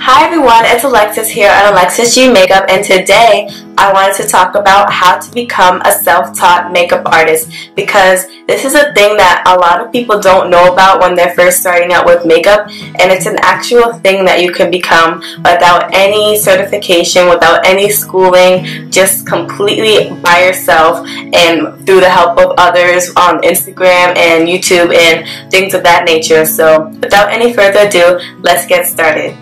Hi everyone, it's Alexis here on Alexis G Makeup, and today I wanted to talk about how to become a self-taught makeup artist, because this is a thing that a lot of people don't know about when they're first starting out with makeup, and it's an actual thing that you can become without any certification, without any schooling, just completely by yourself and through the help of others on Instagram and YouTube and things of that nature. So without any further ado, let's get started.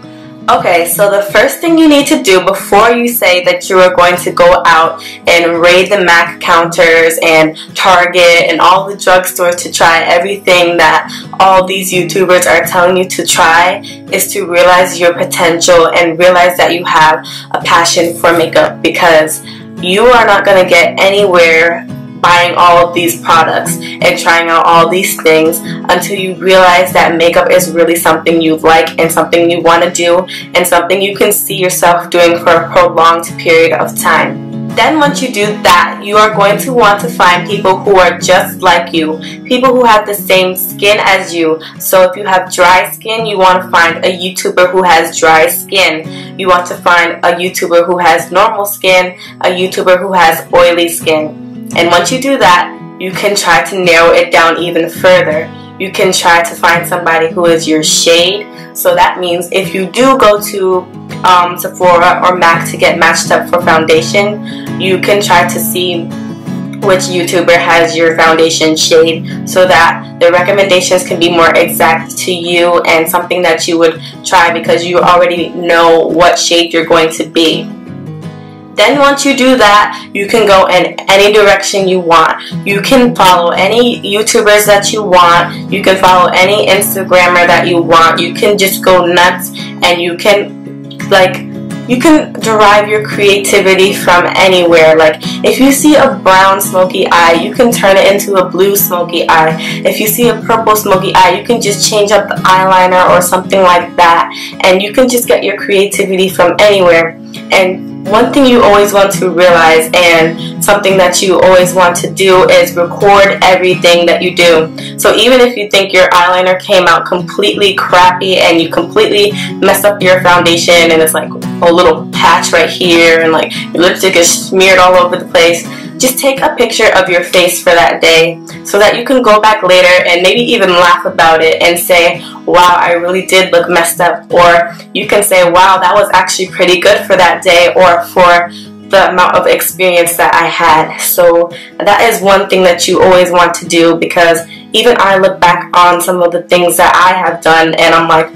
Okay, so the first thing you need to do before you say that you are going to go out and raid the MAC counters and Target and all the drugstores to try everything that all these YouTubers are telling you to try is to realize your potential and realize that you have a passion for makeup, because you are not going to get anywhere buying all of these products and trying out all these things until you realize that makeup is really something you like and something you want to do and something you can see yourself doing for a prolonged period of time. Then once you do that, you are going to want to find people who are just like you, people who have the same skin as you. So if you have dry skin, you want to find a YouTuber who has dry skin. You want to find a YouTuber who has normal skin, a YouTuber who has oily skin. And once you do that, you can try to narrow it down even further. You can try to find somebody who is your shade. So that means if you do go to Sephora or MAC to get matched up for foundation, you can try to see which YouTuber has your foundation shade so that the recommendations can be more exact to you and something that you would try because you already know what shade you're going to be. Then once you do that, you can go in any direction you want. You can follow any YouTubers that you want. You can follow any Instagrammer that you want. You can just go nuts, and you can derive your creativity from anywhere. Like if you see a brown smoky eye, you can turn it into a blue smoky eye. If you see a purple smoky eye, you can just change up the eyeliner or something like that, and you can just get your creativity from anywhere. And one thing you always want to realize, and something that you always want to do, is record everything that you do. So even if you think your eyeliner came out completely crappy and you completely messed up your foundation and it's like a little patch right here and like your lipstick is smeared all over the place, just take a picture of your face for that day so that you can go back later and maybe even laugh about it and say, wow, I really did look messed up. Or you can say, wow, that was actually pretty good for that day or for the amount of experience that I had. So that is one thing that you always want to do, because even I look back on some of the things that I have done and I'm like,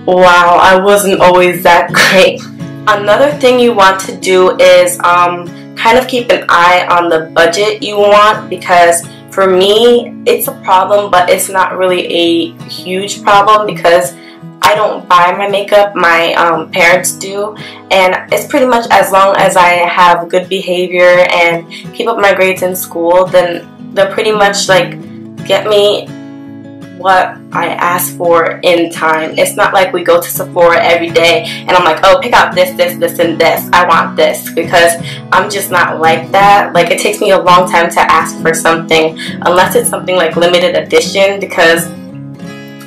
wow, I wasn't always that great. Another thing you want to do is kind of keep an eye on the budget you want, because for me it's a problem, but it's not really a huge problem because I don't buy my makeup, my parents do, and it's pretty much as long as I have good behavior and keep up my grades in school, then they'll pretty much like get me what I ask for in time. It's not like we go to Sephora every day and I'm like, oh, pick out this, this, this, and this. I want this, because I'm just not like that. Like it takes me a long time to ask for something, unless it's something like limited edition, because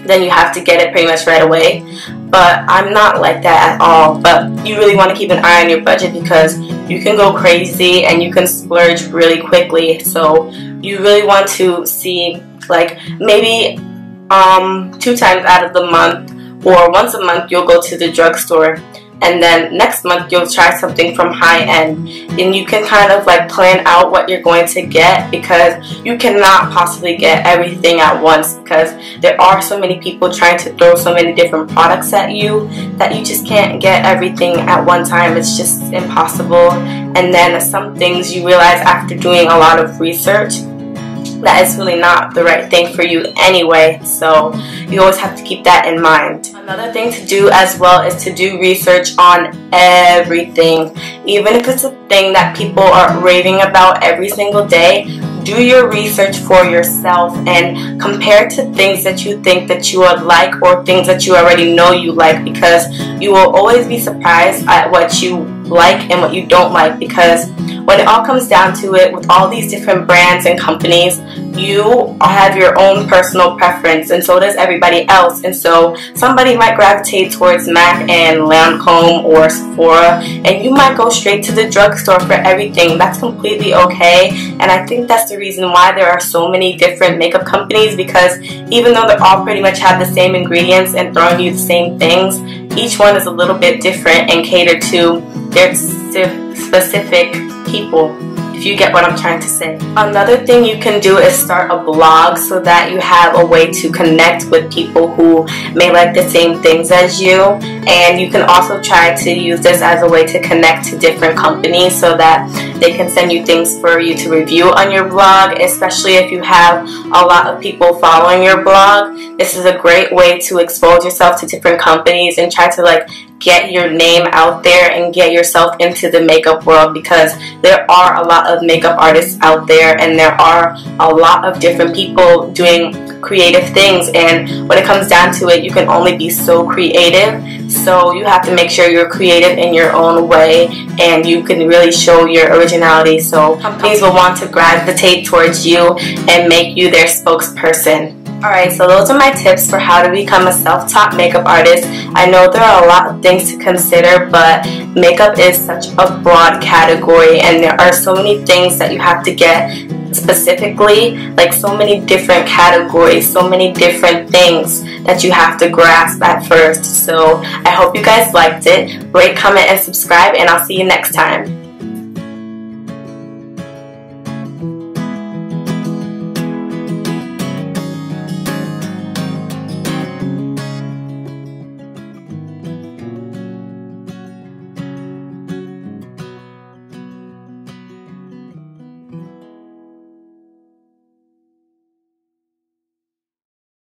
then you have to get it pretty much right away. But I'm not like that at all. But you really want to keep an eye on your budget, because you can go crazy and you can splurge really quickly. So you really want to see, like, maybe 2 times out of the month or once a month you'll go to the drugstore, and then next month you'll try something from high end, and you can kind of like plan out what you're going to get, because you cannot possibly get everything at once, because there are so many people trying to throw so many different products at you that you just can't get everything at one time. It's just impossible. And then some things you realize after doing a lot of research that is really not the right thing for you anyway, so you always have to keep that in mind. Another thing to do as well is to do research on everything. Even if it's a thing that people are raving about every single day, do your research for yourself and compare to things that you think that you would like or things that you already know you like, because you will always be surprised at what you like and what you don't like, because when it all comes down to it, with all these different brands and companies, you have your own personal preference, and so does everybody else. And so somebody might gravitate towards MAC and Lancome or Sephora, and you might go straight to the drugstore for everything. That's completely okay, and I think that's the reason why there are so many different makeup companies, because even though they all pretty much have the same ingredients and throwing you the same things, each one is a little bit different and catered to their specific people, if you get what I'm trying to say. Another thing you can do is start a blog so that you have a way to connect with people who may like the same things as you, and you can also try to use this as a way to connect to different companies so that they can send you things for you to review on your blog, especially if you have a lot of people following your blog. This is a great way to expose yourself to different companies and try to like get your name out there and get yourself into the makeup world, because there are a lot of makeup artists out there and there are a lot of different people doing creative things, and when it comes down to it, you can only be so creative. So you have to make sure you're creative in your own way and you can really show your originality, so companies will want to gravitate towards you and make you their spokesperson. Alright, so those are my tips for how to become a self-taught makeup artist. I know there are a lot of things to consider, but makeup is such a broad category and there are so many things that you have to get specifically, like so many different categories, so many different things that you have to grasp at first. So I hope you guys liked it. Rate, comment, and subscribe, and I'll see you next time.